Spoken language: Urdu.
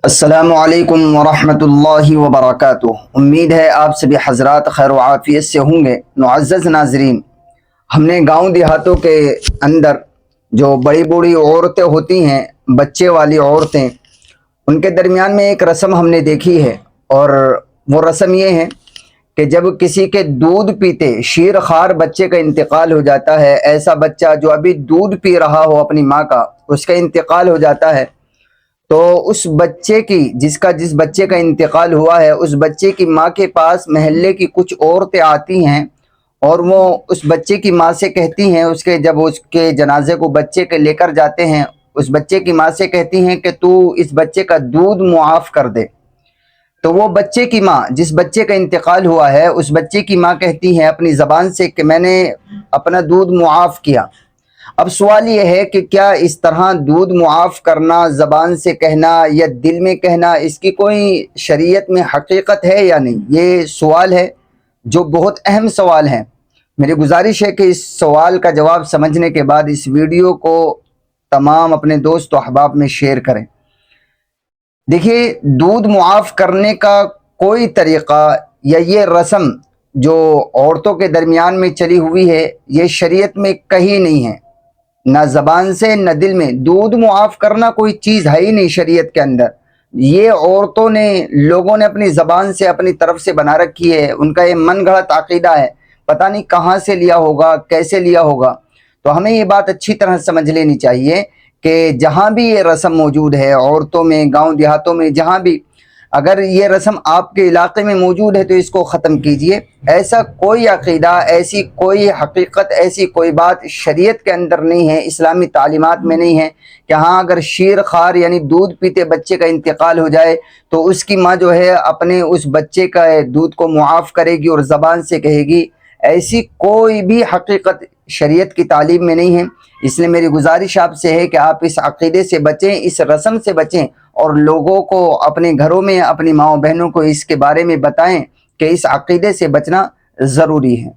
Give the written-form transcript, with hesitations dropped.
السلام علیکم ورحمۃ اللہ وبرکاتہ۔ امید ہے آپ سبھی حضرات خیر و عافیت سے ہوں گے۔ معزز ناظرین، ہم نے گاؤں دیہاتوں کے اندر جو بڑی بوڑھی عورتیں ہوتی ہیں، بچے والی عورتیں، ان کے درمیان میں ایک رسم ہم نے دیکھی ہے، اور وہ رسم یہ ہے کہ جب کسی کے دودھ پیتے شیر خوار بچے کا انتقال ہو جاتا ہے، ایسا بچہ جو ابھی دودھ پی رہا ہو اپنی ماں کا، اس کا انتقال ہو جاتا ہے، تو اس بچے کی جس بچے کا انتقال ہوا ہے، اس بچے کی ماں کے پاس محلے کی کچھ عورتیں آتی ہیں، اور وہ اس بچے کی ماں سے کہتی ہیں، جب اس کے جنازے کو بچے کے لے کر جاتے ہیں، اس بچے کی ماں سے کہتی ہیں کہ تو اس بچے کا دودھ معاف کر دے۔ تو وہ بچے کی ماں، جس بچے کا انتقال ہوا ہے، اس بچے کی ماں کہتی ہے اپنی زبان سے کہ میں نے اپنا دودھ معاف کیا۔ اب سوال یہ ہے کہ کیا اس طرح دودھ معاف کرنا، زبان سے کہنا یا دل میں کہنا، اس کی کوئی شریعت میں حقیقت ہے یا نہیں؟ یہ سوال ہے جو بہت اہم سوال ہے۔ میری گزارش ہے کہ اس سوال کا جواب سمجھنے کے بعد اس ویڈیو کو تمام اپنے دوست و احباب میں شیئر کریں۔ دیکھیے، دودھ معاف کرنے کا کوئی طریقہ یا یہ رسم جو عورتوں کے درمیان میں چلی ہوئی ہے، یہ شریعت میں کہیں نہیں ہے، نہ زبان سے نہ دل میں۔ دودھ معاف کرنا کوئی چیز ہے ہی نہیں شریعت کے اندر۔ یہ عورتوں نے، لوگوں نے اپنی زبان سے اپنی طرف سے بنا رکھی ہے، ان کا یہ من گھڑت عقیدہ ہے، پتہ نہیں کہاں سے لیا ہوگا، کیسے لیا ہوگا۔ تو ہمیں یہ بات اچھی طرح سمجھ لینی چاہیے کہ جہاں بھی یہ رسم موجود ہے، عورتوں میں، گاؤں دیہاتوں میں، جہاں بھی اگر یہ رسم آپ کے علاقے میں موجود ہے تو اس کو ختم کیجئے۔ ایسا کوئی عقیدہ، ایسی کوئی حقیقت، ایسی کوئی بات شریعت کے اندر نہیں ہے، اسلامی تعلیمات میں نہیں ہے کہ ہاں اگر شیر خوار یعنی دودھ پیتے بچے کا انتقال ہو جائے تو اس کی ماں جو ہے اپنے اس بچے کا دودھ کو معاف کرے گی اور زبان سے کہے گی۔ ایسی کوئی بھی حقیقت شریعت کی تعلیم میں نہیں ہے۔ اس لیے میری گزارش آپ سے ہے کہ آپ اس عقیدے سے بچیں، اس رسم سے بچیں، اور لوگوں کو اپنے گھروں میں، اپنی ماؤں بہنوں کو اس کے بارے میں بتائیں کہ اس عقیدے سے بچنا ضروری ہے۔